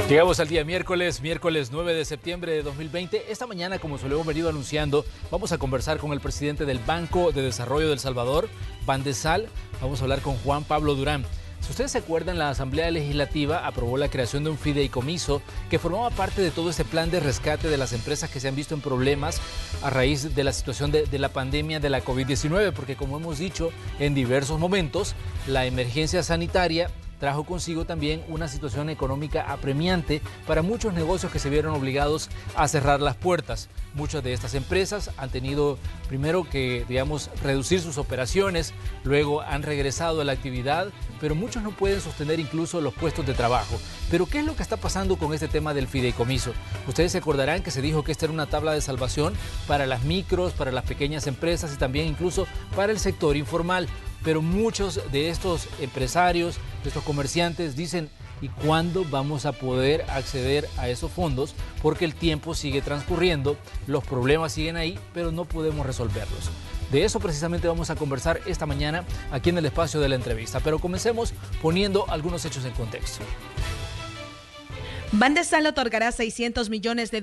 Llegamos al día miércoles 9 de septiembre de 2020. Esta mañana, como se lo hemos venido anunciando, vamos a conversar con el presidente del Banco de Desarrollo de El Salvador, Bandesal. Vamos a hablar con Juan Pablo Durán. Si ustedes se acuerdan, la Asamblea Legislativa aprobó la creación de un fideicomiso que formaba parte de todo este plan de rescate de las empresas que se han visto en problemas a raíz de la situación de la pandemia de la COVID-19, porque como hemos dicho en diversos momentos, la emergencia sanitaria trajo consigo también una situación económica apremiante para muchos negocios que se vieron obligados a cerrar las puertas. Muchas de estas empresas han tenido primero que, reducir sus operaciones, luego han regresado a la actividad, pero muchos no pueden sostener incluso los puestos de trabajo. Pero ¿qué es lo que está pasando con este tema del fideicomiso? Ustedes se acordarán que se dijo que esta era una tabla de salvación para las micros, para las pequeñas empresas y también incluso para el sector informal. Pero muchos de estos empresarios, de estos comerciantes dicen: ¿y cuándo vamos a poder acceder a esos fondos? Porque el tiempo sigue transcurriendo, los problemas siguen ahí, pero no podemos resolverlos. De eso precisamente vamos a conversar esta mañana aquí en el espacio de la entrevista. Pero comencemos poniendo algunos hechos en contexto. Bandesal otorgará $600 millones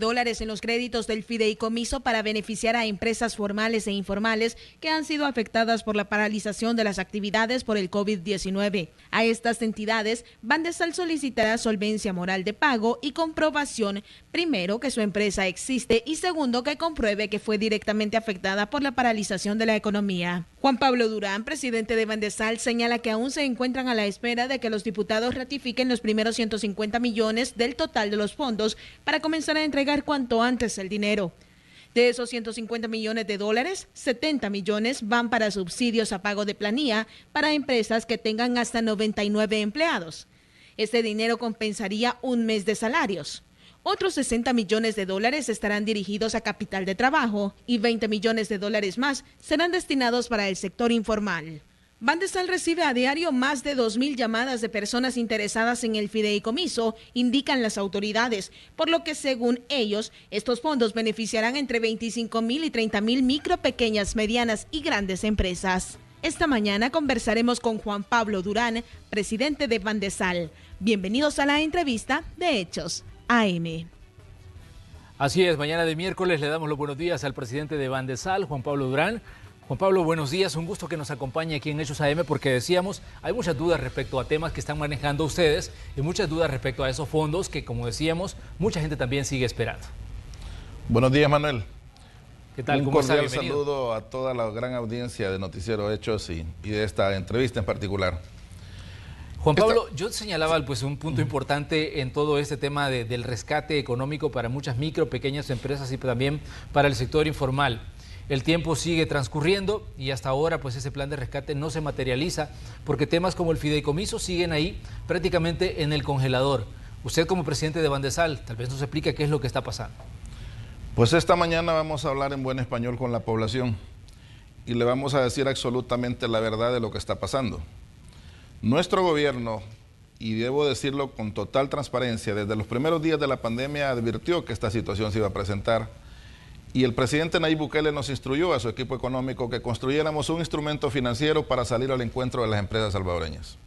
en los créditos del fideicomiso para beneficiar a empresas formales e informales que han sido afectadas por la paralización de las actividades por el COVID-19. A estas entidades, Bandesal solicitará solvencia moral de pago y comprobación, primero, que su empresa existe y segundo, que compruebe que fue directamente afectada por la paralización de la economía. Juan Pablo Durán, presidente de Bandesal, señala que aún se encuentran a la espera de que los diputados ratifiquen los primeros 150 millones del total de los fondos para comenzar a entregar cuanto antes el dinero. De esos $150 millones, 70 millones van para subsidios a pago de planilla para empresas que tengan hasta 99 empleados. Este dinero compensaría un mes de salarios. Otros $60 millones estarán dirigidos a capital de trabajo y $20 millones más serán destinados para el sector informal. Bandesal recibe a diario más de 2.000 llamadas de personas interesadas en el fideicomiso, indican las autoridades, por lo que según ellos, estos fondos beneficiarán entre 25.000 y 30.000 micro, pequeñas, medianas y grandes empresas. Esta mañana conversaremos con Juan Pablo Durán, presidente de Bandesal. Bienvenidos a la entrevista de Hechos AM. Así es, mañana de miércoles le damos los buenos días al presidente de Bandesal, Juan Pablo Durán. Juan Pablo, buenos días, un gusto que nos acompañe aquí en Hechos AM porque decíamos, hay muchas dudas respecto a temas que están manejando ustedes y muchas dudas respecto a esos fondos que, como decíamos, mucha gente también sigue esperando. Buenos días, Manuel. ¿Qué tal? Un ¿Cómo está? cordial Bienvenido. saludo a toda la gran audiencia de Noticiero Hechos y de esta entrevista en particular. Juan Pablo, yo señalaba un punto importante en todo este tema del rescate económico para muchas micro, pequeñas empresas y también para el sector informal. El tiempo sigue transcurriendo y hasta ahora ese plan de rescate no se materializa porque temas como el fideicomiso siguen ahí prácticamente en el congelador. Usted como presidente de Bandesal, tal vez nos explique qué es lo que está pasando. Pues esta mañana vamos a hablar en buen español con la población y le vamos a decir absolutamente la verdad de lo que está pasando. Nuestro gobierno, y debo decirlo con total transparencia, desde los primeros días de la pandemia advirtió que esta situación se iba a presentar. Y el presidente Nayib Bukele nos instruyó a su equipo económico que construyéramos un instrumento financiero para salir al encuentro de las empresas salvadoreñas.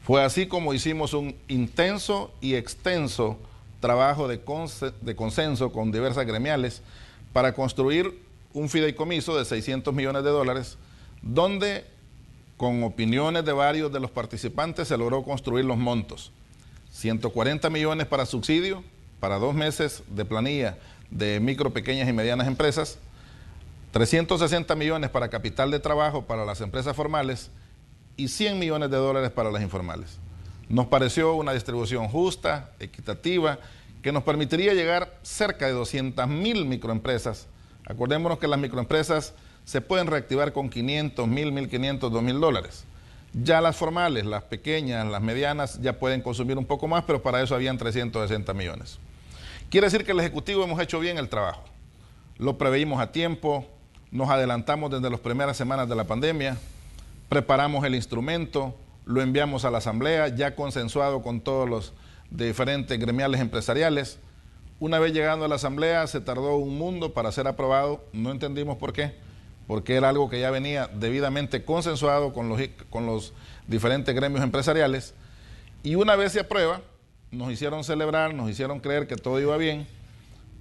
Fue así como hicimos un intenso y extenso trabajo de consenso con diversas gremiales para construir un fideicomiso de $600 millones, donde con opiniones de varios de los participantes se logró construir los montos. 140 millones para subsidio, para 2 meses de planilla de micro, pequeñas y medianas empresas, 360 millones para capital de trabajo para las empresas formales y $100 millones para las informales. Nos pareció una distribución justa, equitativa, que nos permitiría llegar cerca de 200.000 microempresas. Acordémonos que las microempresas se pueden reactivar con $500, $1.000, $1.500, $2.000. Ya las formales, las pequeñas, las medianas, ya pueden consumir un poco más, pero para eso habían 360 millones. Quiere decir que el Ejecutivo hemos hecho bien el trabajo. Lo preveímos a tiempo, nos adelantamos desde las primeras semanas de la pandemia, preparamos el instrumento, lo enviamos a la Asamblea, ya consensuado con todos los diferentes gremiales empresariales. Una vez llegando a la Asamblea se tardó un mundo para ser aprobado, no entendimos por qué, porque era algo que ya venía debidamente consensuado con los diferentes gremios empresariales. Y una vez se aprueba, nos hicieron celebrar, nos hicieron creer que todo iba bien,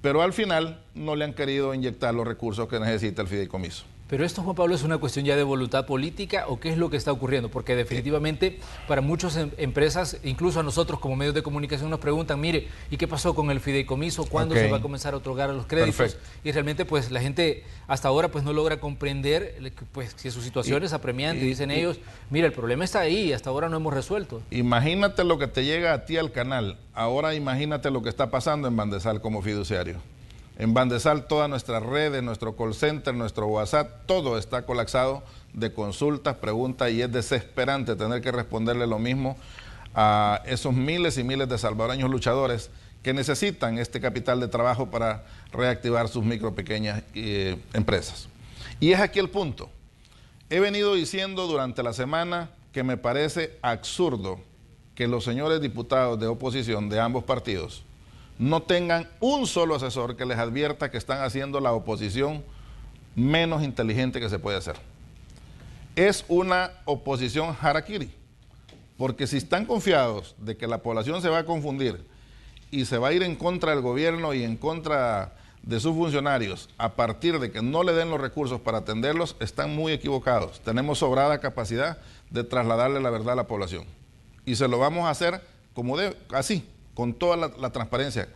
pero al final no le han querido inyectar los recursos que necesita el fideicomiso. Pero esto, Juan Pablo, ¿es una cuestión ya de voluntad política o qué es lo que está ocurriendo? Porque definitivamente para muchas empresas, incluso a nosotros como medios de comunicación nos preguntan, mire, ¿y qué pasó con el fideicomiso? ¿Cuándo se va a comenzar a otorgar a los créditos? Perfecto. Y realmente pues la gente hasta ahora pues no logra comprender pues si su situación es apremiante. Dicen ellos, mira, el problema está ahí, hasta ahora no hemos resuelto. Imagínate lo que te llega a ti al canal. Ahora imagínate lo que está pasando en Bandesal como fiduciario. En Bandesal todas nuestras redes, nuestro call center, nuestro WhatsApp, todo está colapsado de consultas, preguntas y es desesperante tener que responderle lo mismo a esos miles y miles de salvadoreños luchadores que necesitan este capital de trabajo para reactivar sus micro, pequeñas empresas. Y es aquí el punto. He venido diciendo durante la semana que me parece absurdo que los señores diputados de oposición de ambos partidos no tengan un solo asesor que les advierta que están haciendo la oposición menos inteligente que se puede hacer. Es una oposición harakiri, porque si están confiados de que la población se va a confundir y se va a ir en contra del gobierno y en contra de sus funcionarios a partir de que no le den los recursos para atenderlos, están muy equivocados. Tenemos sobrada capacidad de trasladarle la verdad a la población. Y se lo vamos a hacer así, con toda la transparencia.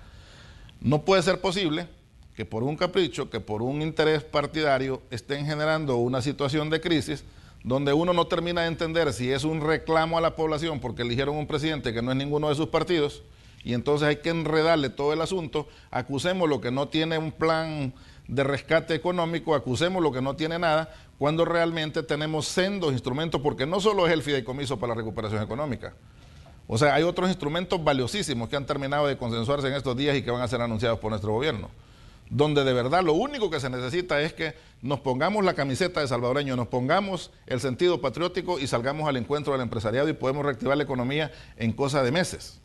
No puede ser posible que por un capricho, que por un interés partidario estén generando una situación de crisis donde uno no termina de entender si es un reclamo a la población porque eligieron un presidente que no es ninguno de sus partidos y entonces hay que enredarle todo el asunto, acusemos lo que no tiene un plan de rescate económico, acusemos lo que no tiene nada, cuando realmente tenemos sendos instrumentos, porque no solo es el fideicomiso para la recuperación económica. O sea, hay otros instrumentos valiosísimos que han terminado de consensuarse en estos días y que van a ser anunciados por nuestro gobierno, donde de verdad lo único que se necesita es que nos pongamos la camiseta de salvadoreño, nos pongamos el sentido patriótico y salgamos al encuentro del empresariado y podemos reactivar la economía en cosa de meses.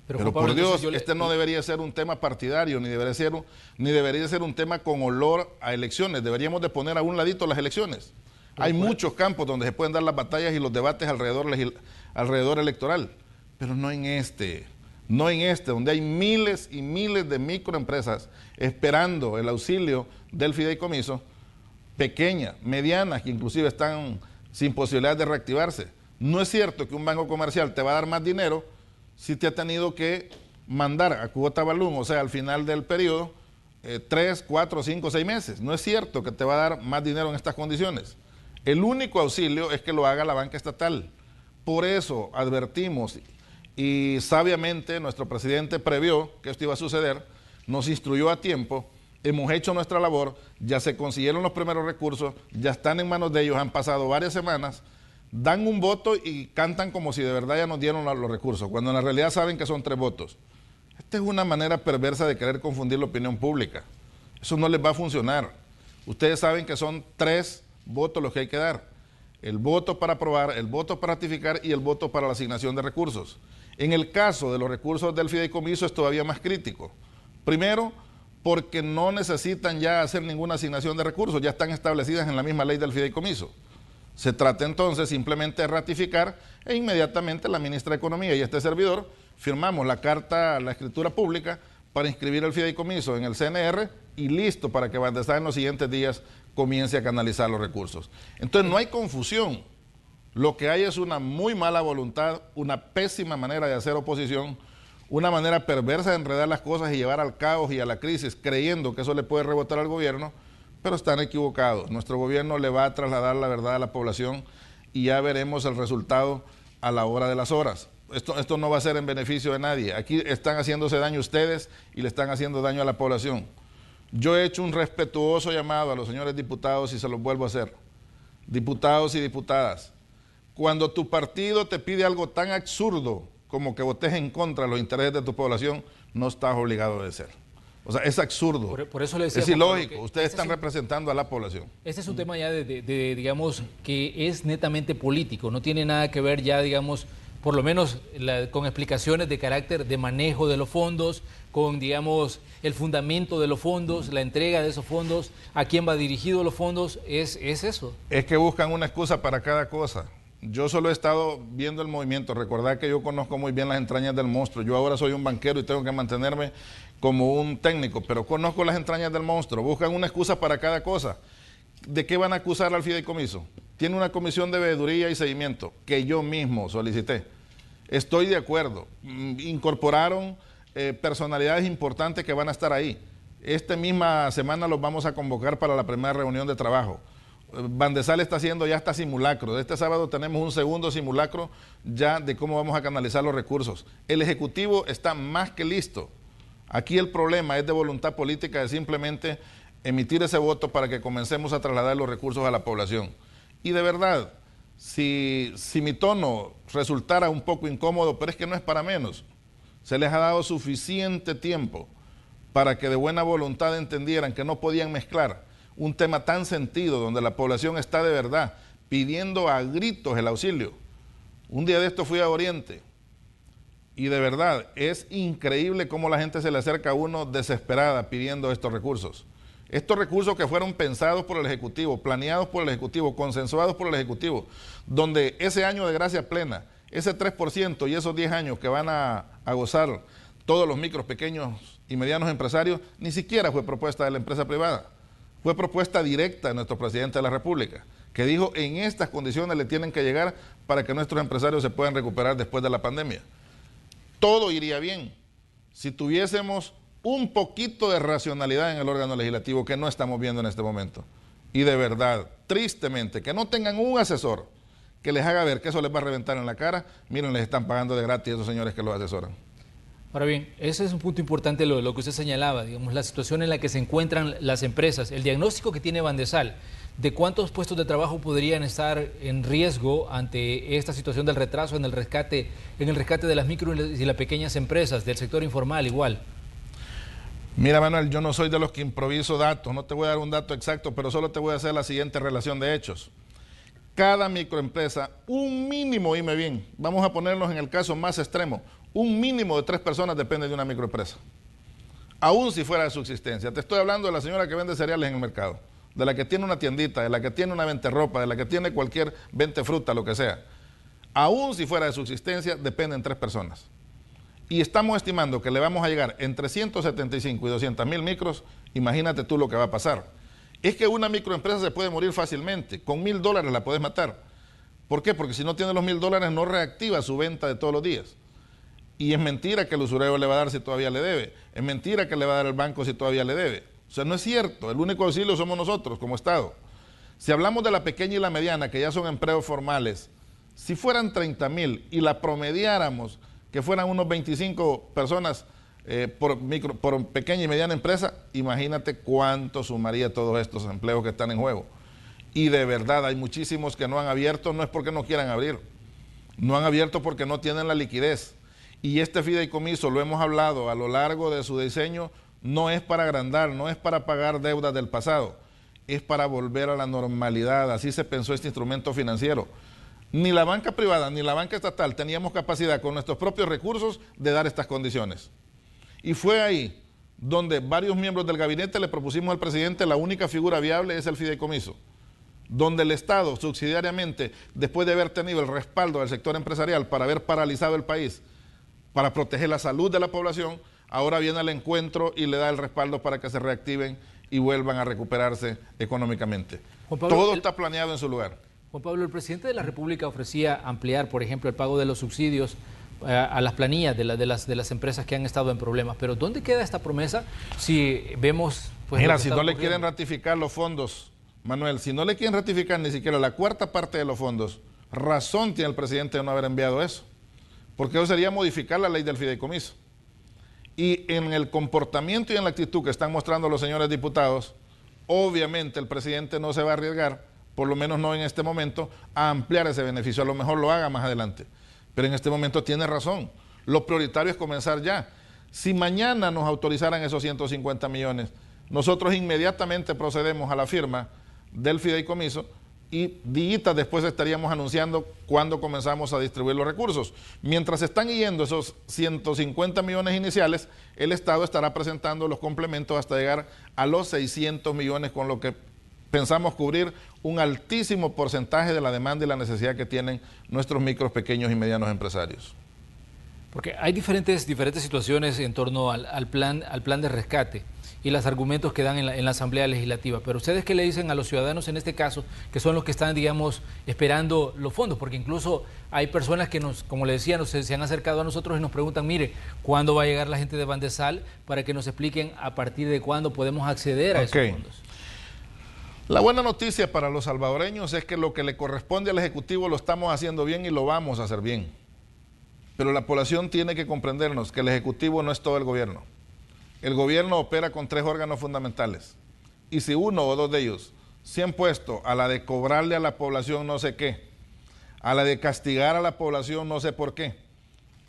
Pero por Dios, este no debería ser un tema partidario, ni debería ser un tema con olor a elecciones. Deberíamos de poner a un ladito las elecciones. Hay muchos campos donde se pueden dar las batallas y los debates alrededor electoral. Pero no en este, donde hay miles y miles de microempresas esperando el auxilio del fideicomiso, pequeñas, medianas, que inclusive están sin posibilidad de reactivarse. No es cierto que un banco comercial te va a dar más dinero si te ha tenido que mandar a cuota balloon, o sea, al final del periodo, 3, 4, 5, 6 meses. No es cierto que te va a dar más dinero en estas condiciones. El único auxilio es que lo haga la banca estatal. Por eso advertimos. Y sabiamente nuestro presidente previó que esto iba a suceder, nos instruyó a tiempo, hemos hecho nuestra labor, ya se consiguieron los primeros recursos, ya están en manos de ellos, han pasado varias semanas, dan un voto y cantan como si de verdad ya nos dieron los recursos, cuando en la realidad saben que son 3 votos. Esta es una manera perversa de querer confundir la opinión pública. Eso no les va a funcionar. Ustedes saben que son 3 votos los que hay que dar. El voto para aprobar, el voto para ratificar y el voto para la asignación de recursos. En el caso de los recursos del fideicomiso es todavía más crítico. Primero, porque no necesitan ya hacer ninguna asignación de recursos, ya están establecidas en la misma ley del fideicomiso. Se trata entonces simplemente de ratificar e inmediatamente la ministra de Economía y este servidor firmamos la carta, la escritura pública para inscribir el fideicomiso en el CNR y listo para que Bandesal en los siguientes días comience a canalizar los recursos. Entonces no hay confusión. Lo que hay es una muy mala voluntad, una pésima manera de hacer oposición, una manera perversa de enredar las cosas y llevar al caos y a la crisis, creyendo que eso le puede rebotar al gobierno, pero están equivocados. Nuestro gobierno le va a trasladar la verdad a la población y ya veremos el resultado a la hora de las horas. Esto no va a ser en beneficio de nadie. Aquí están haciéndose daño ustedes y le están haciendo daño a la población. Yo he hecho un respetuoso llamado a los señores diputados y se los vuelvo a hacer. Diputados y diputadas, cuando tu partido te pide algo tan absurdo como que votes en contra de los intereses de tu población, no estás obligado a obedecer. O sea, es absurdo. Por eso le decía, es ilógico. Ustedes están representando a la población. Este es un tema ya digamos, que es netamente político. No tiene nada que ver ya, digamos, por lo menos con explicaciones de carácter de manejo de los fondos, con, digamos, el fundamento de los fondos, la entrega de esos fondos, a quién va dirigido los fondos, es eso. Es que buscan una excusa para cada cosa. yo solo he estado viendo el movimiento. Recordad que yo conozco muy bien las entrañas del monstruo. Yo ahora soy un banquero y tengo que mantenerme como un técnico, pero conozco las entrañas del monstruo. Buscan una excusa para cada cosa. ¿De qué van a acusar al fideicomiso? Tiene una comisión de veeduría y seguimiento que yo mismo solicité. Estoy de acuerdo. Incorporaron personalidades importantes que van a estar ahí. Esta misma semana los vamos a convocar para la primera reunión de trabajo. Bandesal está haciendo ya hasta simulacro. Este sábado tenemos un segundo simulacro ya de cómo vamos a canalizar los recursos. El Ejecutivo está más que listo. Aquí el problema es de voluntad política, de simplemente emitir ese voto para que comencemos a trasladar los recursos a la población. Y de verdad, si mi tono resultara un poco incómodo, pero es que no es para menos, se les ha dado suficiente tiempo para que de buena voluntad entendieran que no podían mezclar un tema tan sentido donde la población está de verdad pidiendo a gritos el auxilio. Un día de esto fui a Oriente y de verdad es increíble cómo la gente se le acerca a uno desesperada pidiendo estos recursos. Estos recursos que fueron pensados por el Ejecutivo, planeados por el Ejecutivo, consensuados por el Ejecutivo, donde ese año de gracia plena, ese 3% y esos 10 años que van a gozar todos los micros, pequeños y medianos empresarios, ni siquiera fue propuesta de la empresa privada. Fue propuesta directa de nuestro presidente de la República, que dijo en estas condiciones le tienen que llegar para que nuestros empresarios se puedan recuperar después de la pandemia. Todo iría bien si tuviésemos un poquito de racionalidad en el órgano legislativo que no estamos viendo en este momento. Y de verdad, tristemente, que no tengan un asesor que les haga ver que eso les va a reventar en la cara. Miren, les están pagando de gratis a esos señores que los asesoran. Ahora bien, ese es un punto importante lo que usted señalaba, digamos, la situación en la que se encuentran las empresas, el diagnóstico que tiene Bandesal, de cuántos puestos de trabajo podrían estar en riesgo ante esta situación del retraso en el rescate de las micro y las pequeñas empresas, del sector informal igual. Mira, Manuel, yo no soy de los que improviso datos, no te voy a dar un dato exacto, pero solo te voy a hacer la siguiente relación de hechos. Cada microempresa, un mínimo, oíme bien, vamos a ponernos en el caso más extremo, un mínimo de 3 personas depende de una microempresa, aún si fuera de subsistencia. Te estoy hablando de la señora que vende cereales en el mercado, de la que tiene una tiendita, de la que tiene una venterropa, de la que tiene cualquier ventefruta, lo que sea. Aún si fuera de subsistencia, dependen 3 personas. Y estamos estimando que le vamos a llegar entre 175 y 200,000 micros, imagínate tú lo que va a pasar. Es que una microempresa se puede morir fácilmente, con $1,000 la puedes matar. ¿Por qué? Porque si no tiene los $1,000 no reactiva su venta de todos los días. Y es mentira que el usurero le va a dar si todavía le debe. Es mentira que le va a dar el banco si todavía le debe. O sea, no es cierto. El único auxilio somos nosotros como Estado. Si hablamos de la pequeña y la mediana, que ya son empleos formales, si fueran 30,000 y la promediáramos, que fueran unos 25 personas por pequeña y mediana empresa, imagínate cuánto sumaría todos estos empleos que están en juego. Y de verdad hay muchísimos que no han abierto, no es porque no quieran abrir, no han abierto porque no tienen la liquidez. Y este fideicomiso, lo hemos hablado a lo largo de su diseño, no es para agrandar, no es para pagar deudas del pasado, es para volver a la normalidad. Así se pensó este instrumento financiero. Ni la banca privada ni la banca estatal teníamos capacidad con nuestros propios recursos de dar estas condiciones. Y fue ahí donde varios miembros del gabinete le propusimos al presidente la única figura viable es el fideicomiso, donde el Estado subsidiariamente, después de haber tenido el respaldo del sector empresarial para haber paralizado el país, para proteger la salud de la población, ahora viene al encuentro y le da el respaldo para que se reactiven y vuelvan a recuperarse económicamente. Todo está planeado en su lugar. Juan Pablo, el presidente de la República ofrecía ampliar, por ejemplo, el pago de los subsidios a las planillas de las empresas que han estado en problemas. Pero ¿dónde queda esta promesa si vemos... Pues, mira, si no le quieren ratificar los fondos, Manuel, si no le quieren ratificar ni siquiera la 4ª parte de los fondos, razón tiene el presidente de no haber enviado eso. Porque eso sería modificar la ley del fideicomiso. Y en el comportamiento y en la actitud que están mostrando los señores diputados, obviamente el presidente no se va a arriesgar, por lo menos no en este momento, a ampliar ese beneficio. A lo mejor lo haga más adelante. Pero en este momento tiene razón. Lo prioritario es comenzar ya. Si mañana nos autorizaran esos 150 millones, nosotros inmediatamente procedemos a la firma del fideicomiso y días después estaríamos anunciando cuándo comenzamos a distribuir los recursos. Mientras están yendo esos 150 millones iniciales, el Estado estará presentando los complementos hasta llegar a los 600 millones con lo que pensamos cubrir un altísimo porcentaje de la demanda y la necesidad que tienen nuestros micros, pequeños y medianos empresarios. Porque hay diferentes situaciones en torno al plan de rescate y los argumentos que dan en la Asamblea Legislativa. Pero ustedes, ¿qué le dicen a los ciudadanos en este caso, que son los que están, digamos, esperando los fondos? Porque incluso hay personas que como le decía, se han acercado a nosotros y nos preguntan, mire, ¿cuándo va a llegar la gente de Bandesal para que nos expliquen a partir de cuándo podemos acceder a esos fondos? La buena noticia para los salvadoreños es que lo que le corresponde al Ejecutivo lo estamos haciendo bien y lo vamos a hacer bien. Pero la población tiene que comprendernos que el Ejecutivo no es todo el gobierno. El gobierno opera con 3 órganos fundamentales. Y si uno o 2 de ellos se han puesto a la de cobrarle a la población no sé qué, a la de castigar a la población no sé por qué,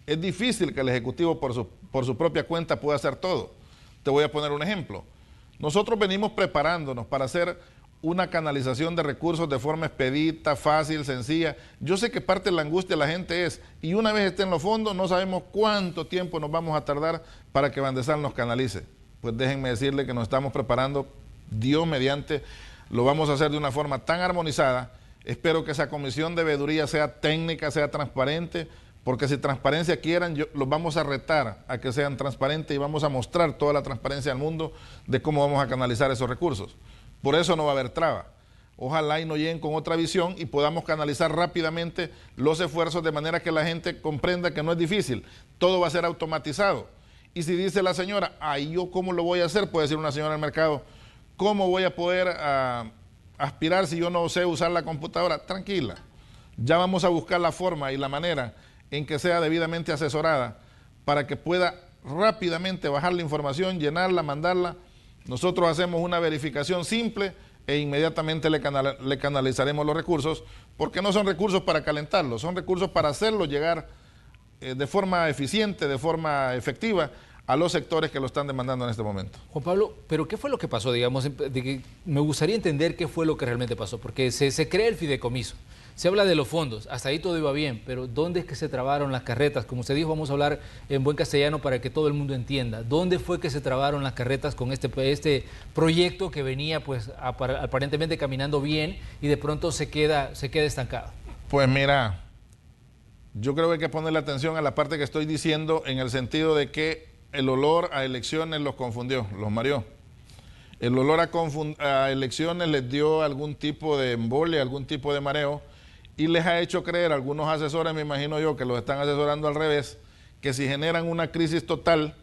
es difícil que el Ejecutivo por su propia cuenta pueda hacer todo. Te voy a poner un ejemplo. Nosotros venimos preparándonos para hacer una canalización de recursos de forma expedita, fácil, sencilla. Yo sé que parte de la angustia de la gente es, y una vez estén los fondos, no sabemos cuánto tiempo nos vamos a tardar para que Bandesal nos canalice. Pues déjenme decirle que nos estamos preparando, Dios mediante, lo vamos a hacer de una forma tan armonizada. Espero que esa comisión de veeduría sea técnica, sea transparente, porque si transparencia quieran, los vamos a retar a que sean transparentes y vamos a mostrar toda la transparencia al mundo de cómo vamos a canalizar esos recursos. Por eso no va a haber traba. Ojalá y no lleguen con otra visión y podamos canalizar rápidamente los esfuerzos de manera que la gente comprenda que no es difícil. Todo va a ser automatizado. Y si dice la señora, ¿yo cómo lo voy a hacer? Puede decir una señora del mercado, ¿cómo voy a poder aspirar si yo no sé usar la computadora? Tranquila. Ya vamos a buscar la forma y la manera en que sea debidamente asesorada para que pueda rápidamente bajar la información, llenarla, mandarla. Nosotros hacemos una verificación simple e inmediatamente le canalizaremos los recursos, porque no son recursos para calentarlos, son recursos para hacerlos llegar de forma eficiente, de forma efectiva a los sectores que lo están demandando en este momento. Juan Pablo, ¿pero qué fue lo que pasó? Digamos, me gustaría entender qué fue lo que realmente pasó, porque se crea el fideicomiso. Se habla de los fondos, hasta ahí todo iba bien, pero ¿dónde es que se trabaron las carretas? Como usted dijo, vamos a hablar en buen castellano para que todo el mundo entienda. ¿Dónde fue que se trabaron las carretas con este proyecto que venía pues aparentemente caminando bien y de pronto se queda estancado? Pues mira, yo creo que hay que ponerle atención a la parte que estoy diciendo en el sentido de que el olor a elecciones los confundió, los mareó. El olor a elecciones les dio algún tipo de embolia, algún tipo de mareo, y les ha hecho creer a algunos asesores, me imagino yo, que los están asesorando al revés, que si generan una crisis total,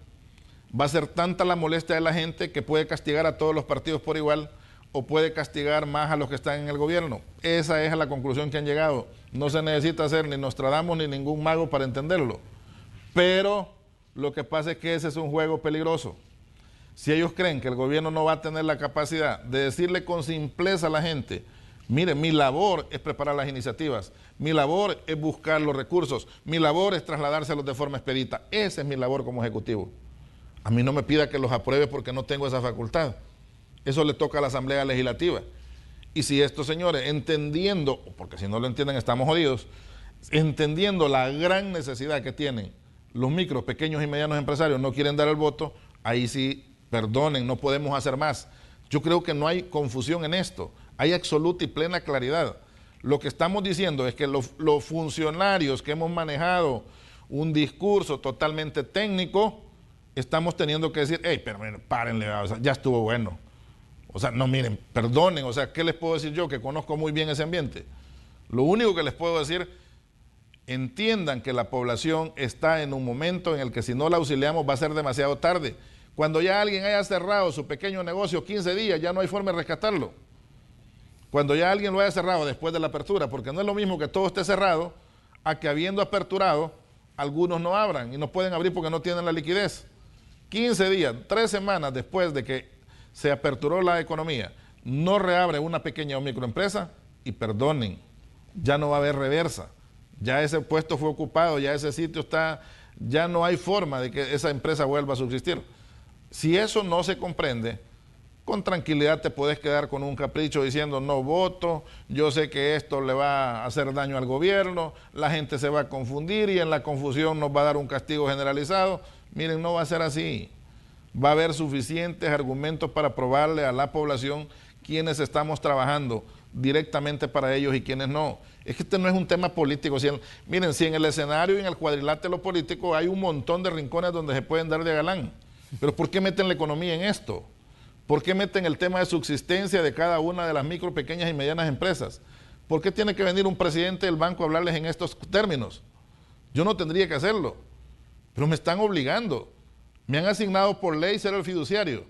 va a ser tanta la molestia de la gente que puede castigar a todos los partidos por igual o puede castigar más a los que están en el gobierno. Esa es la conclusión que han llegado. No se necesita ser ni Nostradamus ni ningún mago para entenderlo. Pero lo que pasa es que ese es un juego peligroso. Si ellos creen que el gobierno no va a tener la capacidad de decirle con simpleza a la gente, mire, mi labor es preparar las iniciativas, mi labor es buscar los recursos, mi labor es trasladárselos de forma expedita. Esa es mi labor como ejecutivo. A mí no me pida que los apruebe porque no tengo esa facultad. Eso le toca a la Asamblea Legislativa. Y si estos señores, entendiendo, porque si no lo entienden estamos jodidos, entendiendo la gran necesidad que tienen los micros, pequeños y medianos empresarios, no quieren dar el voto, ahí sí, perdonen, no podemos hacer más. Yo creo que no hay confusión en esto. Hay absoluta y plena claridad. Lo que estamos diciendo es que los funcionarios que hemos manejado un discurso totalmente técnico, estamos teniendo que decir, pero miren, párenle, o sea, ya estuvo bueno. O sea, no miren, perdonen, o sea, ¿qué les puedo decir yo que conozco muy bien ese ambiente? Lo único que les puedo decir, entiendan que la población está en un momento en el que si no la auxiliamos va a ser demasiado tarde. Cuando ya alguien haya cerrado su pequeño negocio 15 días, ya no hay forma de rescatarlo. Cuando ya alguien lo haya cerrado después de la apertura, porque no es lo mismo que todo esté cerrado, a que habiendo aperturado, algunos no abran y no pueden abrir porque no tienen la liquidez. 15 días, 3 semanas después de que se aperturó la economía, no reabre una pequeña o microempresa y perdonen, ya no va a haber reversa. Ya ese puesto fue ocupado, ya ese sitio está, ya no hay forma de que esa empresa vuelva a subsistir. Si eso no se comprende, con tranquilidad te puedes quedar con un capricho diciendo no voto, yo sé que esto le va a hacer daño al gobierno, la gente se va a confundir y en la confusión nos va a dar un castigo generalizado. Miren, no va a ser así. Va a haber suficientes argumentos para probarle a la población quienes estamos trabajando directamente para ellos y quienes no. Es que este no es un tema político. Miren, si en el escenario y en el cuadrilátero político hay un montón de rincones donde se pueden dar de galán, pero ¿por qué meten la economía en esto? ¿Por qué meten el tema de subsistencia de cada una de las micro, pequeñas y medianas empresas? ¿Por qué tiene que venir un presidente del banco a hablarles en estos términos? Yo no tendría que hacerlo, pero me están obligando. Me han asignado por ley ser el fiduciario.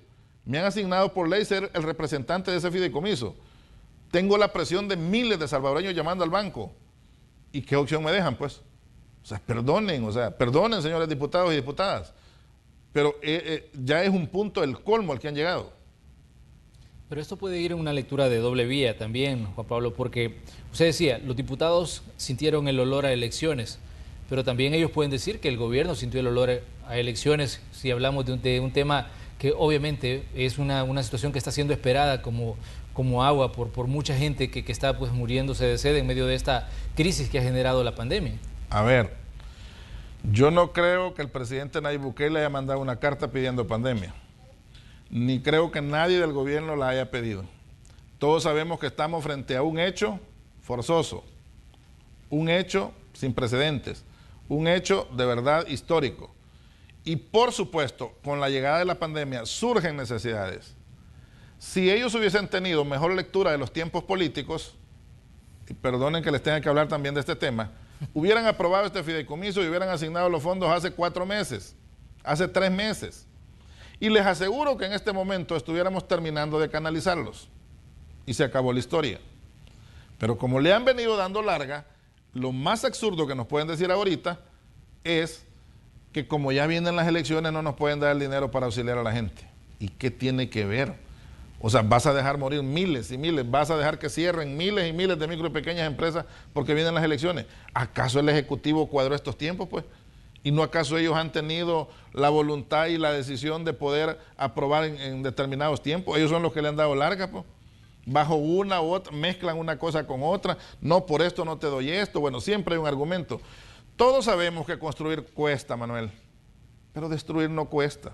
Me han asignado por ley ser el representante de ese fideicomiso. Tengo la presión de miles de salvadoreños llamando al banco. ¿Y qué opción me dejan, pues? Perdonen, señores diputados y diputadas. Pero ya es un punto del colmo al que han llegado. Pero esto puede ir en una lectura de doble vía también, Juan Pablo, porque usted decía, los diputados sintieron el olor a elecciones, pero también ellos pueden decir que el gobierno sintió el olor a elecciones, si hablamos de un tema que obviamente es una situación que está siendo esperada como agua por mucha gente que está pues muriéndose de sed en medio de esta crisis que ha generado la pandemia. A ver, yo no creo que el presidente Nayib Bukele haya mandado una carta pidiendo pandemia, ni creo que nadie del gobierno la haya pedido. Todos sabemos que estamos frente a un hecho forzoso, un hecho sin precedentes, un hecho de verdad histórico. Y por supuesto, con la llegada de la pandemia surgen necesidades. Si ellos hubiesen tenido mejor lectura de los tiempos políticos, y perdonen que les tenga que hablar también de este tema, hubieran aprobado este fideicomiso y hubieran asignado los fondos hace 4 meses, hace 3 meses. Y les aseguro que en este momento estuviéramos terminando de canalizarlos. Y se acabó la historia. Pero como le han venido dando larga, lo más absurdo que nos pueden decir ahorita es que como ya vienen las elecciones no nos pueden dar el dinero para auxiliar a la gente. ¿Y qué tiene que ver? O sea, vas a dejar morir miles y miles, vas a dejar que cierren miles y miles de micro y pequeñas empresas porque vienen las elecciones. ¿Acaso el Ejecutivo cuadró estos tiempos, pues? ¿Y no acaso ellos han tenido la voluntad y la decisión de poder aprobar en determinados tiempos? Ellos son los que le han dado larga, pues. Bajo una u otra, mezclan una cosa con otra. No, por esto no te doy esto. Bueno, siempre hay un argumento. Todos sabemos que construir cuesta, Manuel, pero destruir no cuesta.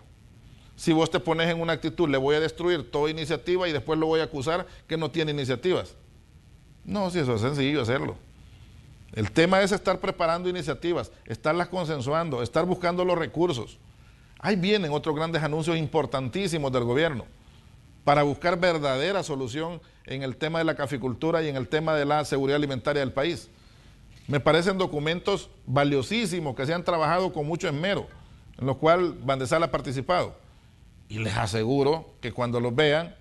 Si vos te pones en una actitud, le voy a destruir toda iniciativa y después lo voy a acusar que no tiene iniciativas. No, si eso es sencillo hacerlo. El tema es estar preparando iniciativas, estarlas consensuando, estar buscando los recursos. Ahí vienen otros grandes anuncios importantísimos del gobierno para buscar verdadera solución en el tema de la caficultura y en el tema de la seguridad alimentaria del país. Me parecen documentos valiosísimos que se han trabajado con mucho esmero, en los cuales Bandesal ha participado. Y les aseguro que cuando los vean,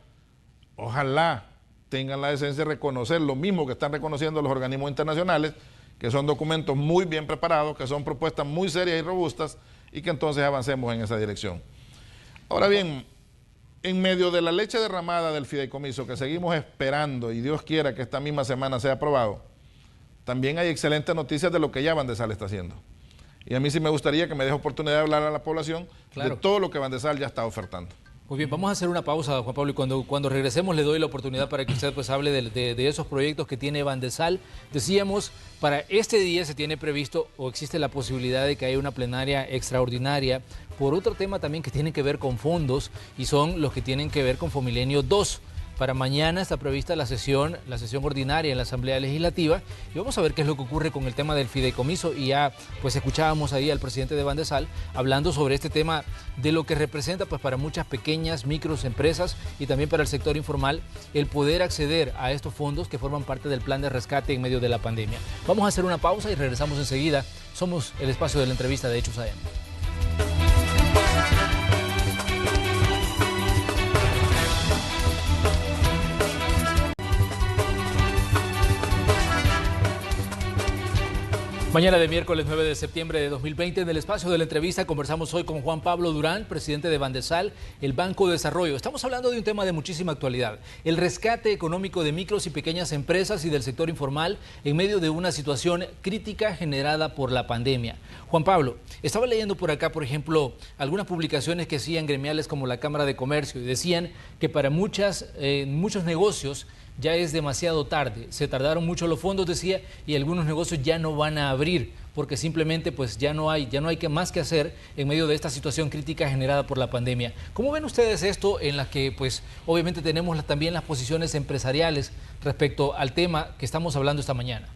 ojalá tengan la decencia de reconocer lo mismo que están reconociendo los organismos internacionales, que son documentos muy bien preparados, que son propuestas muy serias y robustas, y que entonces avancemos en esa dirección. Ahora bien, en medio de la leche derramada del fideicomiso, que seguimos esperando, y Dios quiera que esta misma semana sea aprobado, también hay excelentes noticias de lo que ya Bandesal está haciendo. Y a mí sí me gustaría que me deje oportunidad de hablar a la población de todo lo que Bandesal ya está ofertando. Muy bien, vamos a hacer una pausa, Juan Pablo, y cuando regresemos le doy la oportunidad para que usted pues hable de esos proyectos que tiene Bandesal. Decíamos, para este día se tiene previsto o existe la posibilidad de que haya una plenaria extraordinaria por otro tema también que tiene que ver con fondos y son los que tienen que ver con Fomilenio 2. Para mañana está prevista la sesión ordinaria en la Asamblea Legislativa y vamos a ver qué es lo que ocurre con el tema del fideicomiso. Y ya pues escuchábamos ahí al presidente de Bandesal hablando sobre este tema de lo que representa pues para muchas pequeñas, micros empresas y también para el sector informal el poder acceder a estos fondos que forman parte del plan de rescate en medio de la pandemia. Vamos a hacer una pausa y regresamos enseguida. Somos el espacio de la entrevista de Hechos AM. Mañana de miércoles 9 de septiembre de 2020, en el espacio de la entrevista conversamos hoy con Juan Pablo Durán, presidente de Bandesal, el Banco de Desarrollo. Estamos hablando de un tema de muchísima actualidad, el rescate económico de micros y pequeñas empresas y del sector informal en medio de una situación crítica generada por la pandemia. Juan Pablo, estaba leyendo por acá, por ejemplo, algunas publicaciones que hacían gremiales como la Cámara de Comercio y decían que para muchos negocios ya es demasiado tarde, se tardaron mucho los fondos, decía, y algunos negocios ya no van a abrir porque simplemente pues ya no hay más que hacer en medio de esta situación crítica generada por la pandemia. ¿Cómo ven ustedes esto en la que pues obviamente tenemos también las posiciones empresariales respecto al tema que estamos hablando esta mañana?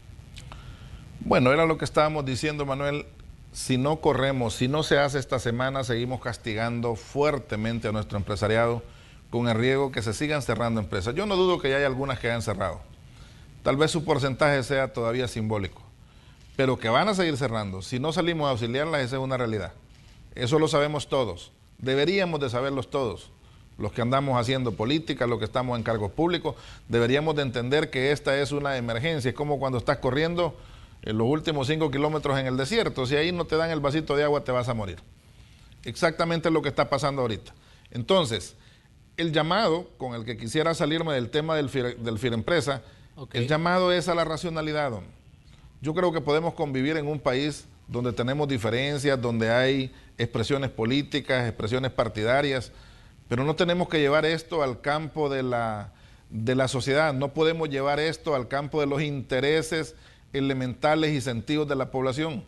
Bueno, era lo que estábamos diciendo, Manuel. Si no corremos, si no se hace esta semana, seguimos castigando fuertemente a nuestro empresariado con el riesgo que se sigan cerrando empresas. Yo no dudo que ya hay algunas que hayan cerrado. Tal vez su porcentaje sea todavía simbólico, pero que van a seguir cerrando. Si no salimos a auxiliarlas, esa es una realidad. Eso lo sabemos todos. Deberíamos de saberlos todos. Los que andamos haciendo política, los que estamos en cargos públicos, deberíamos de entender que esta es una emergencia. Es como cuando estás corriendo en los últimos 5 kilómetros en el desierto. Si ahí no te dan el vasito de agua, te vas a morir. Exactamente lo que está pasando ahorita. Entonces, el llamado con el que quisiera salirme del tema del Firempresa, el llamado es a la racionalidad. Yo creo que podemos convivir en un país donde tenemos diferencias, donde hay expresiones políticas, expresiones partidarias, pero no tenemos que llevar esto al campo de la sociedad. No podemos llevar esto al campo de los intereses elementales y sentidos de la población.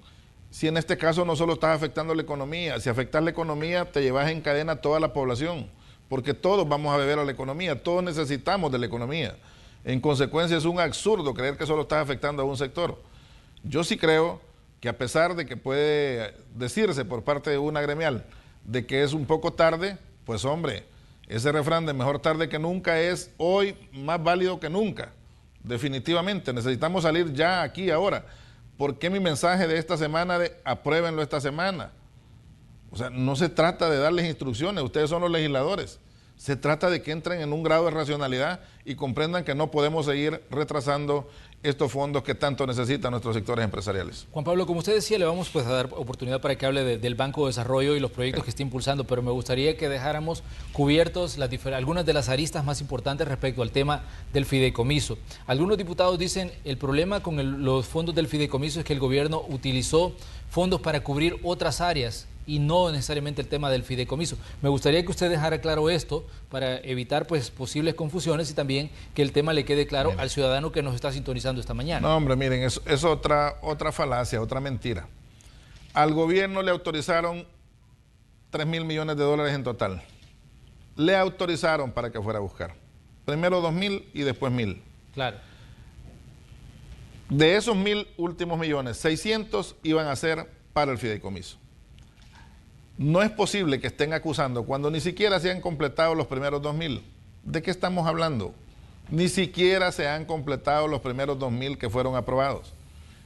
Si en este caso no solo estás afectando la economía, si afectas la economía te llevas en cadena a toda la población, porque todos vamos a beber a la economía, todos necesitamos de la economía. En consecuencia es un absurdo creer que solo estás afectando a un sector. Yo sí creo que a pesar de que puede decirse por parte de una gremial de que es un poco tarde, pues hombre, ese refrán de mejor tarde que nunca es hoy más válido que nunca. Definitivamente, necesitamos salir ya aquí, ahora. ¿Por qué mi mensaje de esta semana de apruébenlo esta semana? O sea, no se trata de darles instrucciones, ustedes son los legisladores. Se trata de que entren en un grado de racionalidad y comprendan que no podemos seguir retrasando estos fondos que tanto necesitan nuestros sectores empresariales. Juan Pablo, como usted decía, le vamos pues a dar oportunidad para que hable del Banco de Desarrollo y los proyectos que está impulsando, pero me gustaría que dejáramos cubiertos algunas de las aristas más importantes respecto al tema del fideicomiso. Algunos diputados dicen el problema con los fondos del fideicomiso es que el gobierno utilizó fondos para cubrir otras áreas y no necesariamente el tema del fideicomiso. Me gustaría que usted dejara claro esto para evitar pues posibles confusiones y también que el tema le quede claro al ciudadano que nos está sintonizando esta mañana. No, hombre, miren, es otra falacia, otra mentira. Al gobierno le autorizaron 3.000 millones de dólares en total. Le autorizaron para que fuera a buscar. Primero 2.000 y después 1.000. Claro. De esos 1.000 últimos millones, 600 iban a ser para el fideicomiso. No es posible que estén acusando cuando ni siquiera se han completado los primeros 2.000. ¿De qué estamos hablando? Ni siquiera se han completado los primeros 2.000 que fueron aprobados.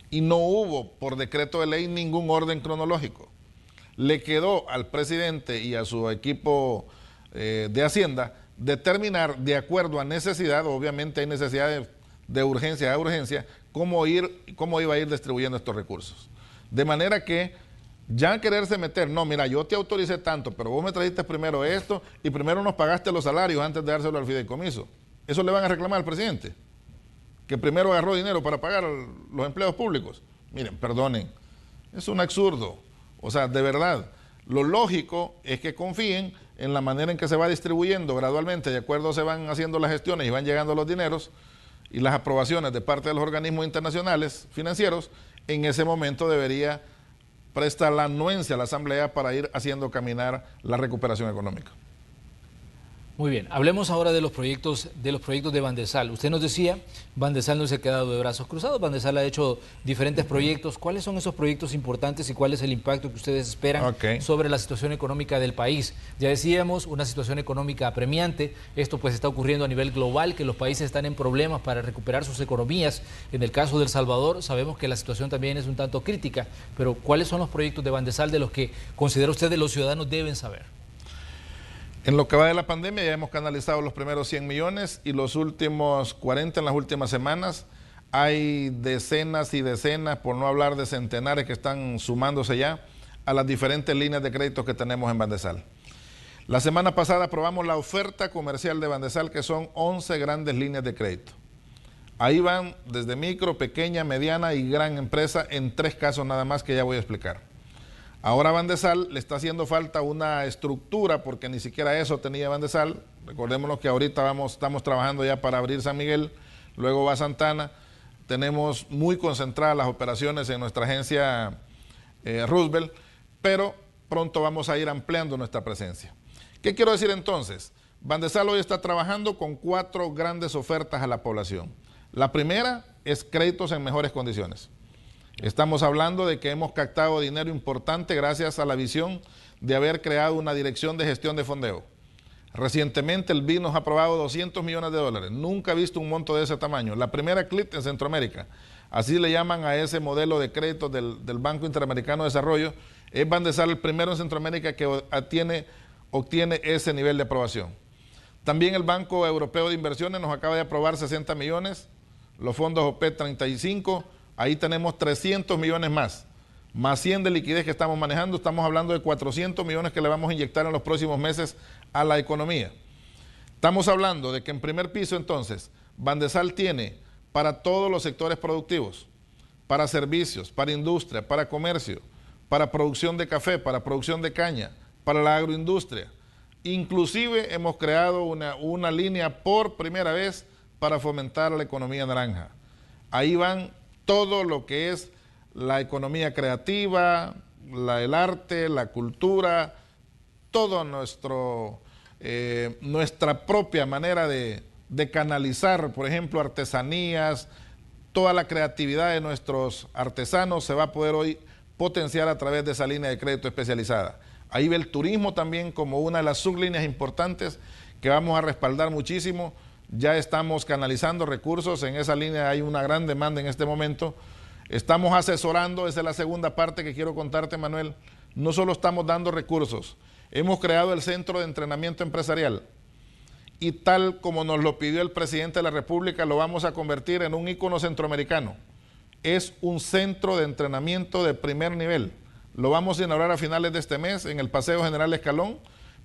Y no hubo, por decreto de ley, ningún orden cronológico. Le quedó al presidente y a su equipo de Hacienda determinar, de acuerdo a necesidad, obviamente hay necesidades de urgencia a urgencia, cómo iba a ir distribuyendo estos recursos. De manera que ya quererse meter, no, mira, yo te autoricé tanto, pero vos me trajiste primero esto y primero nos pagaste los salarios antes de dárselo al fideicomiso. ¿Eso le van a reclamar al presidente? Que primero agarró dinero para pagar los empleos públicos. Miren, perdonen, es un absurdo. O sea, de verdad, lo lógico es que confíen en la manera en que se va distribuyendo gradualmente, de acuerdo se van haciendo las gestiones y van llegando los dineros y las aprobaciones de parte de los organismos internacionales financieros. En ese momento debería prestar la anuencia a la Asamblea para ir haciendo caminar la recuperación económica. Muy bien, hablemos ahora de los proyectos de Bandesal. Usted nos decía, Bandesal no se ha quedado de brazos cruzados, Bandesal ha hecho diferentes proyectos. ¿Cuáles son esos proyectos importantes y cuál es el impacto que ustedes esperan sobre la situación económica del país? Ya decíamos, una situación económica apremiante. Esto pues está ocurriendo a nivel global, que los países están en problemas para recuperar sus economías. En el caso de El Salvador, sabemos que la situación también es un tanto crítica, pero ¿cuáles son los proyectos de Bandesal de los que considera usted que los ciudadanos deben saber? En lo que va de la pandemia ya hemos canalizado los primeros 100 millones y los últimos 40 en las últimas semanas. Hay decenas y decenas, por no hablar de centenares, que están sumándose ya a las diferentes líneas de créditos que tenemos en Bandesal. La semana pasada aprobamos la oferta comercial de Bandesal, que son 11 grandes líneas de crédito. Ahí van desde micro, pequeña, mediana y gran empresa en 3 casos nada más que ya voy a explicar. Ahora Bandesal le está haciendo falta una estructura porque ni siquiera eso tenía Bandesal. Recordémonos que ahorita estamos trabajando ya para abrir San Miguel, luego va Santana, tenemos muy concentradas las operaciones en nuestra agencia Roosevelt, pero pronto vamos a ir ampliando nuestra presencia. ¿Qué quiero decir entonces? Bandesal hoy está trabajando con 4 grandes ofertas a la población. La primera es créditos en mejores condiciones. Estamos hablando de que hemos captado dinero importante gracias a la visión de haber creado una dirección de gestión de fondeo. Recientemente el BID nos ha aprobado $200 millones. Nunca he visto un monto de ese tamaño. La primera CLIT en Centroamérica, así le llaman a ese modelo de créditos del Banco Interamericano de Desarrollo. Es Bandesal el primero en Centroamérica que obtiene ese nivel de aprobación. También el Banco Europeo de Inversiones nos acaba de aprobar 60 millones, los fondos OPEP 35, ahí tenemos 300 millones más 100 de liquidez que estamos manejando, estamos hablando de 400 millones que le vamos a inyectar en los próximos meses a la economía. Estamos hablando de que en primer piso entonces, Bandesal tiene para todos los sectores productivos, para servicios, para industria, para comercio, para producción de café, para producción de caña, para la agroindustria. Inclusive hemos creado una línea por primera vez para fomentar la economía naranja. Ahí van todo lo que es la economía creativa, el arte, la cultura, todo nuestra propia manera de canalizar, por ejemplo, artesanías, toda la creatividad de nuestros artesanos se va a poder hoy potenciar a través de esa línea de crédito especializada. Ahí ve el turismo también como una de las sublíneas importantes que vamos a respaldar muchísimo. Ya estamos canalizando recursos, en esa línea hay una gran demanda en este momento. Estamos asesorando, esa es la segunda parte que quiero contarte, Manuel. No solo estamos dando recursos, hemos creado el Centro de Entrenamiento Empresarial y tal como nos lo pidió el presidente de la República, lo vamos a convertir en un ícono centroamericano. Es un centro de entrenamiento de primer nivel. Lo vamos a inaugurar a finales de este mes en el Paseo General Escalón,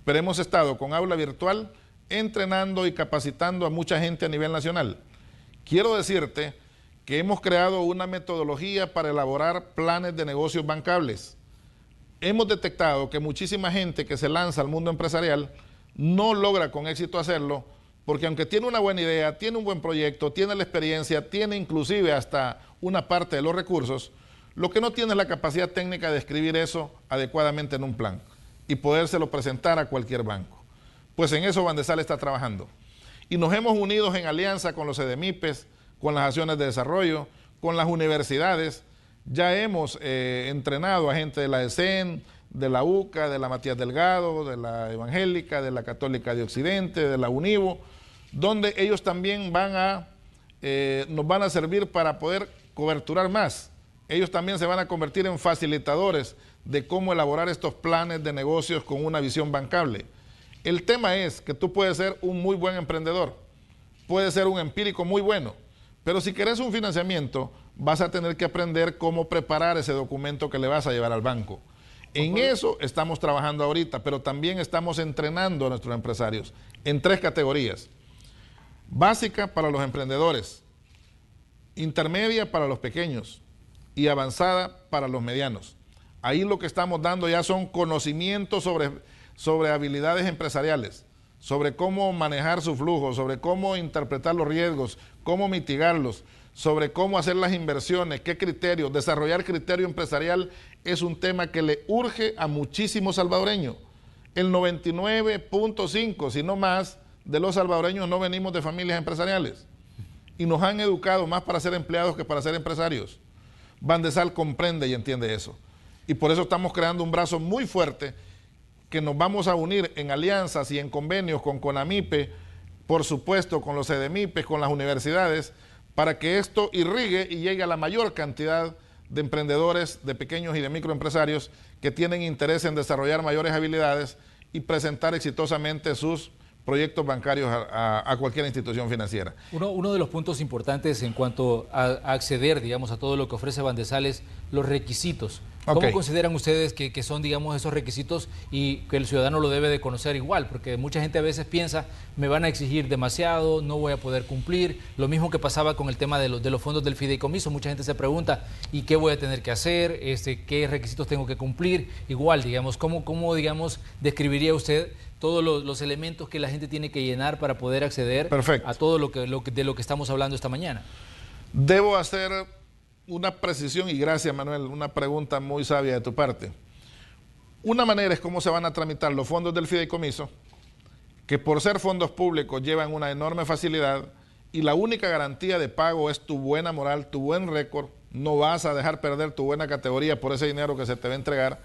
pero hemos estado con aula virtual entrenando y capacitando a mucha gente a nivel nacional. Quiero decirte que hemos creado una metodología para elaborar planes de negocios bancables. Hemos detectado que muchísima gente que se lanza al mundo empresarial no logra con éxito hacerlo, porque aunque tiene una buena idea, tiene un buen proyecto, tiene la experiencia, tiene inclusive hasta una parte de los recursos, lo que no tiene es la capacidad técnica de escribir eso adecuadamente en un plan y podérselo presentar a cualquier banco. Pues en eso Bandesal está trabajando. Y nos hemos unido en alianza con los CDMIPES, con las acciones de desarrollo, con las universidades. Ya hemos entrenado a gente de la ESEN, de la UCA, de la Matías Delgado, de la Evangélica, de la Católica de Occidente, de la UNIVO, donde ellos también nos van a servir para poder coberturar más. Ellos también se van a convertir en facilitadores de cómo elaborar estos planes de negocios con una visión bancable. El tema es que tú puedes ser un muy buen emprendedor, puedes ser un empírico muy bueno, pero si querés un financiamiento, vas a tener que aprender cómo preparar ese documento que le vas a llevar al banco. En eso estamos trabajando ahorita, pero también estamos entrenando a nuestros empresarios en 3 categorías. Básica para los emprendedores, intermedia para los pequeños y avanzada para los medianos. Ahí lo que estamos dando ya son conocimientos sobre habilidades empresariales, sobre cómo manejar su flujo, sobre cómo interpretar los riesgos, cómo mitigarlos, sobre cómo hacer las inversiones, qué criterios, desarrollar criterio empresarial es un tema que le urge a muchísimos salvadoreños. El 99.5, si no más, de los salvadoreños no venimos de familias empresariales y nos han educado más para ser empleados que para ser empresarios. Bandesal comprende y entiende eso. Y por eso estamos creando un brazo muy fuerte que nos vamos a unir en alianzas y en convenios con CONAMIPE, por supuesto con los CDMIPES, con las universidades, para que esto irrigue y llegue a la mayor cantidad de emprendedores, de pequeños y de microempresarios que tienen interés en desarrollar mayores habilidades y presentar exitosamente sus proyectos bancarios a cualquier institución financiera. Uno de los puntos importantes en cuanto a acceder, digamos, a todo lo que ofrece Bandesal es los requisitos. ¿Cómo consideran ustedes que son, digamos, esos requisitos y que el ciudadano lo debe de conocer igual? Porque mucha gente a veces piensa, me van a exigir demasiado, no voy a poder cumplir. Lo mismo que pasaba con el tema de los fondos del fideicomiso. Mucha gente se pregunta, ¿y qué voy a tener que hacer? ¿Qué requisitos tengo que cumplir? Igual, digamos, ¿cómo digamos, describiría usted todos los elementos que la gente tiene que llenar para poder acceder a todo de lo que estamos hablando esta mañana? Debo hacer una precisión, y gracias Manuel, una pregunta muy sabia de tu parte. Una manera es cómo se van a tramitar los fondos del fideicomiso, que por ser fondos públicos llevan una enorme facilidad y la única garantía de pago es tu buena moral, tu buen récord. No vas a dejar perder tu buena categoría por ese dinero que se te va a entregar.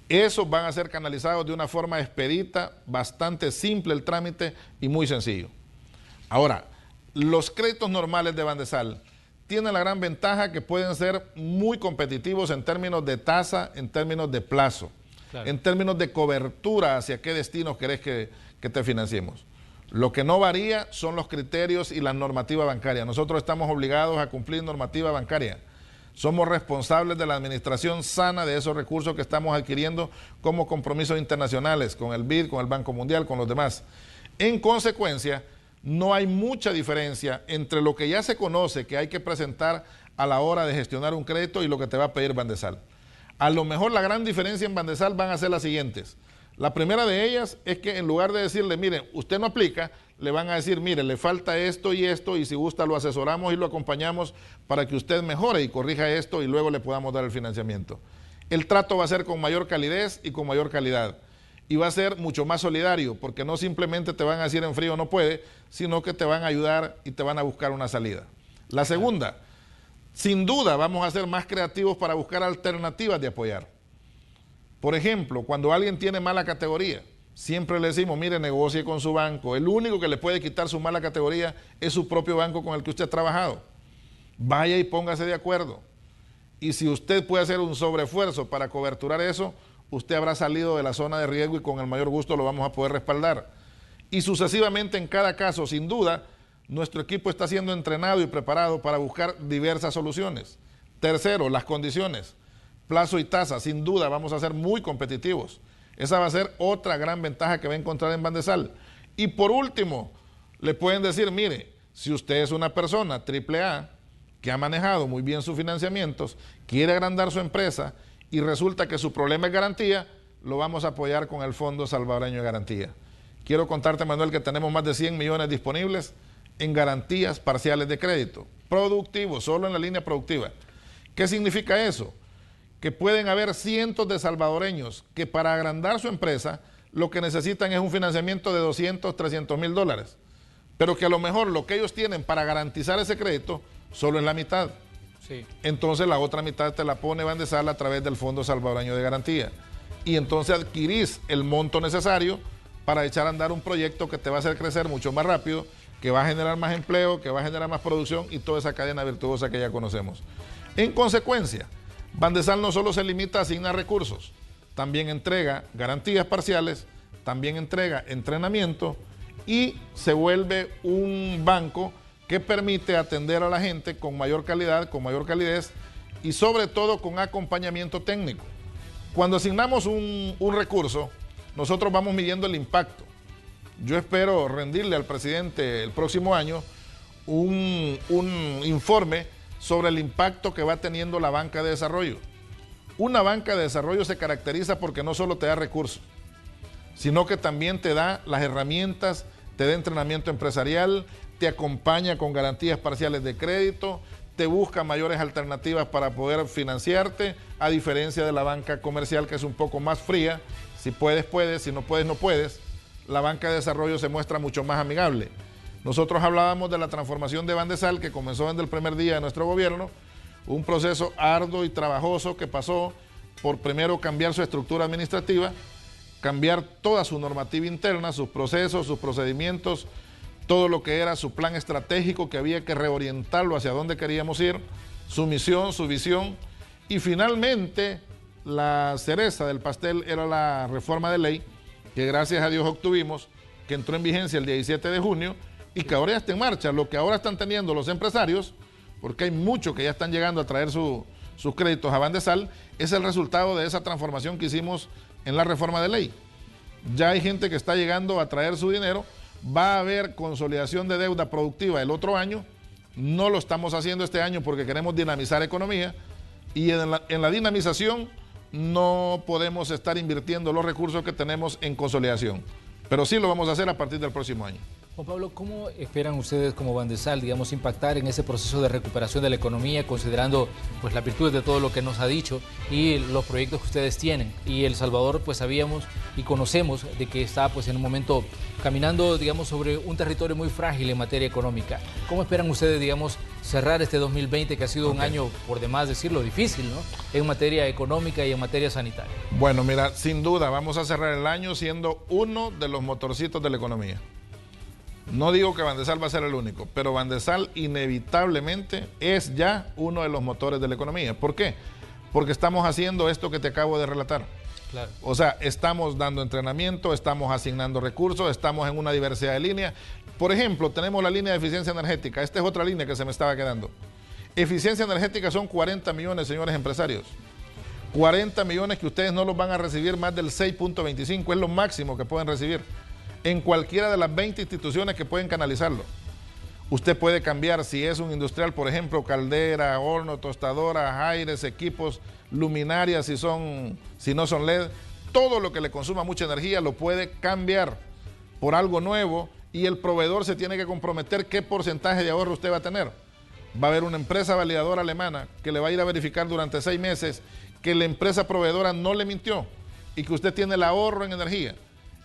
Esos van a ser canalizados de una forma expedita, bastante simple el trámite y muy sencillo. Ahora, los créditos normales de Bandesal tienen la gran ventaja que pueden ser muy competitivos en términos de tasa, en términos de plazo, claro, en términos de cobertura hacia qué destinos querés que te financiemos. Lo que no varía son los criterios y la normativa bancaria. Nosotros estamos obligados a cumplir normativa bancaria. Somos responsables de la administración sana de esos recursos que estamos adquiriendo como compromisos internacionales con el BID, con el Banco Mundial, con los demás. En consecuencia, no hay mucha diferencia entre lo que ya se conoce que hay que presentar a la hora de gestionar un crédito y lo que te va a pedir Bandesal. A lo mejor la gran diferencia en Bandesal van a ser las siguientes. La primera de ellas es que en lugar de decirle, mire, usted no aplica, le van a decir, mire, le falta esto, y si gusta lo asesoramos y lo acompañamos para que usted mejore y corrija esto y luego le podamos dar el financiamiento. El trato va a ser con mayor calidez y con mayor calidad. Y va a ser mucho más solidario, porque no simplemente te van a decir en frío no puede, sino que te van a ayudar y te van a buscar una salida. La segunda, sin duda vamos a ser más creativos para buscar alternativas de apoyar. Por ejemplo, cuando alguien tiene mala categoría, siempre le decimos, mire, negocie con su banco. El único que le puede quitar su mala categoría es su propio banco con el que usted ha trabajado. Vaya y póngase de acuerdo. Y si usted puede hacer un sobreesfuerzo para coberturar eso, usted habrá salido de la zona de riesgo y con el mayor gusto lo vamos a poder respaldar. Y sucesivamente en cada caso, sin duda, nuestro equipo está siendo entrenado y preparado para buscar diversas soluciones. Tercero, las condiciones. Plazo y tasa, sin duda vamos a ser muy competitivos. Esa va a ser otra gran ventaja que va a encontrar en Bandesal. Y por último, le pueden decir, mire, si usted es una persona AAA que ha manejado muy bien sus financiamientos, quiere agrandar su empresa y resulta que su problema es garantía, lo vamos a apoyar con el Fondo Salvadoreño de Garantía. Quiero contarte, Manuel, que tenemos más de 100 millones disponibles en garantías parciales de crédito, productivos, solo en la línea productiva. ¿Qué significa eso? Que pueden haber cientos de salvadoreños que para agrandar su empresa lo que necesitan es un financiamiento de 200, 300 mil dólares, pero que a lo mejor lo que ellos tienen para garantizar ese crédito solo es la mitad. Sí. Entonces la otra mitad te la pone Bandesal a través del Fondo Salvadoreño de Garantía. Y entonces adquirís el monto necesario para echar a andar un proyecto que te va a hacer crecer mucho más rápido, que va a generar más empleo, que va a generar más producción y toda esa cadena virtuosa que ya conocemos. En consecuencia, Bandesal no solo se limita a asignar recursos, también entrega garantías parciales, también entrega entrenamiento y se vuelve un banco que permite atender a la gente con mayor calidad, con mayor calidez y sobre todo con acompañamiento técnico. Cuando asignamos un recurso, nosotros vamos midiendo el impacto. Yo espero rendirle al presidente el próximo año un informe sobre el impacto que va teniendo la banca de desarrollo. Una banca de desarrollo se caracteriza porque no solo te da recursos, sino que también te da las herramientas, te da entrenamiento empresarial, te acompaña con garantías parciales de crédito, te busca mayores alternativas para poder financiarte, a diferencia de la banca comercial que es un poco más fría. Si puedes, puedes, si no puedes, no puedes. La banca de desarrollo se muestra mucho más amigable. Nosotros hablábamos de la transformación de Bandesal que comenzó desde el primer día de nuestro gobierno, un proceso arduo y trabajoso que pasó por primero cambiar su estructura administrativa, cambiar toda su normativa interna, sus procesos, sus procedimientos, todo lo que era su plan estratégico que había que reorientarlo hacia dónde queríamos ir, su misión, su visión y finalmente la cereza del pastel era la reforma de ley que gracias a Dios obtuvimos, que entró en vigencia el 17 de junio y que ahora ya está en marcha. Lo que ahora están teniendo los empresarios, porque hay muchos que ya están llegando a traer sus créditos a Bandesal, es el resultado de esa transformación que hicimos en la reforma de ley. Ya hay gente que está llegando a traer su dinero, va a haber consolidación de deuda productiva el otro año, no lo estamos haciendo este año porque queremos dinamizar economía y en la dinamización no podemos estar invirtiendo los recursos que tenemos en consolidación, pero sí lo vamos a hacer a partir del próximo año. Juan Pablo, ¿cómo esperan ustedes como Bandesal, digamos, impactar en ese proceso de recuperación de la economía, considerando pues las virtudes de todo lo que nos ha dicho y los proyectos que ustedes tienen? Y El Salvador, pues sabíamos y conocemos de que está pues en un momento caminando, digamos, sobre un territorio muy frágil en materia económica. ¿Cómo esperan ustedes, digamos, cerrar este 2020, que ha sido un año, por demás decirlo, difícil, ¿no?, en materia económica y en materia sanitaria? Bueno, mira, sin duda vamos a cerrar el año siendo uno de los motorcitos de la economía. No digo que Bandesal va a ser el único, pero Bandesal inevitablemente es ya uno de los motores de la economía. ¿Por qué? Porque estamos haciendo esto que te acabo de relatar. Claro. O sea, estamos dando entrenamiento, estamos asignando recursos, estamos en una diversidad de líneas. Por ejemplo, tenemos la línea de eficiencia energética. Esta es otra línea que se me estaba quedando. Eficiencia energética son 40 millones, señores empresarios. 40 millones que ustedes no los van a recibir más del 6.25, es lo máximo que pueden recibir en cualquiera de las 20 instituciones que pueden canalizarlo. Usted puede cambiar, si es un industrial, por ejemplo, caldera, horno, tostadora, aires, equipos, luminarias, si no son LED, todo lo que le consuma mucha energía lo puede cambiar por algo nuevo y el proveedor se tiene que comprometer qué porcentaje de ahorro usted va a tener. Va a haber una empresa validadora alemana que le va a ir a verificar durante 6 meses que la empresa proveedora no le mintió y que usted tiene el ahorro en energía.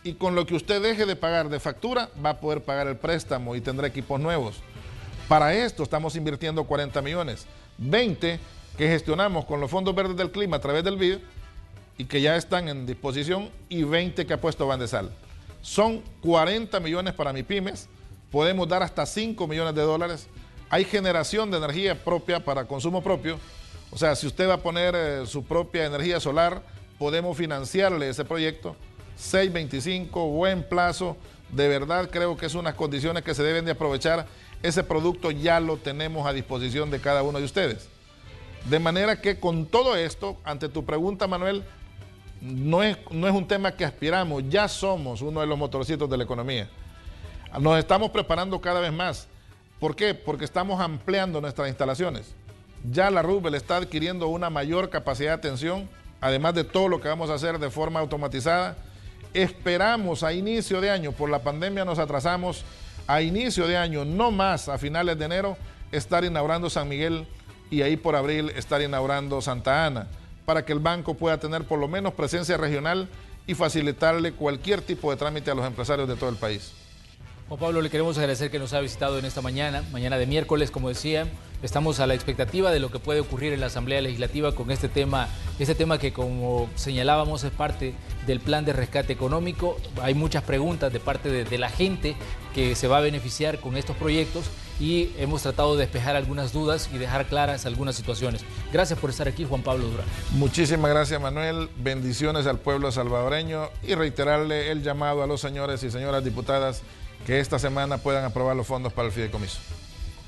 Y con lo que usted deje de pagar de factura, va a poder pagar el préstamo y tendrá equipos nuevos. Para esto estamos invirtiendo 40 millones. 20 que gestionamos con los fondos verdes del clima a través del BID y que ya están en disposición, y 20 que ha puesto Bandesal. Son 40 millones para MIPYMES, podemos dar hasta 5 millones de dólares. Hay generación de energía propia para consumo propio. O sea, si usted va a poner su propia energía solar, podemos financiarle ese proyecto. 6.25, buen plazo, de verdad creo que es unas condiciones que se deben de aprovechar. Ese producto ya lo tenemos a disposición de cada uno de ustedes. De manera que con todo esto, ante tu pregunta, Manuel, no es un tema que aspiramos, ya somos uno de los motorcitos de la economía. Nos estamos preparando cada vez más. ¿Por qué? Porque estamos ampliando nuestras instalaciones. Ya la Roosevelt está adquiriendo una mayor capacidad de atención, además de todo lo que vamos a hacer de forma automatizada. Esperamos a inicio de año, por la pandemia nos atrasamos, a inicio de año, no más a finales de enero, estar inaugurando San Miguel y ahí por abril estar inaugurando Santa Ana, para que el banco pueda tener por lo menos presencia regional y facilitarle cualquier tipo de trámite a los empresarios de todo el país. Juan Pablo, le queremos agradecer que nos ha visitado en esta mañana de miércoles, como decía. Estamos a la expectativa de lo que puede ocurrir en la Asamblea Legislativa con este tema que, como señalábamos, es parte del plan de rescate económico. Hay muchas preguntas de parte de la gente que se va a beneficiar con estos proyectos y hemos tratado de despejar algunas dudas y dejar claras algunas situaciones. Gracias por estar aquí, Juan Pablo Durán. Muchísimas gracias, Manuel. Bendiciones al pueblo salvadoreño y reiterarle el llamado a los señores y señoras diputadas que esta semana puedan aprobar los fondos para el fideicomiso.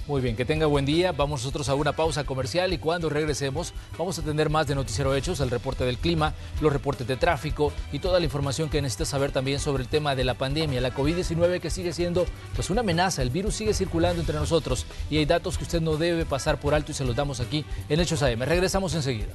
Muy bien, que tenga buen día. Vamos nosotros a una pausa comercial y cuando regresemos vamos a tener más de Noticiero Hechos, el reporte del clima, los reportes de tráfico y toda la información que necesita saber también sobre el tema de la pandemia, la COVID-19, que sigue siendo pues una amenaza. El virus sigue circulando entre nosotros y hay datos que usted no debe pasar por alto y se los damos aquí en Hechos AM. Regresamos enseguida.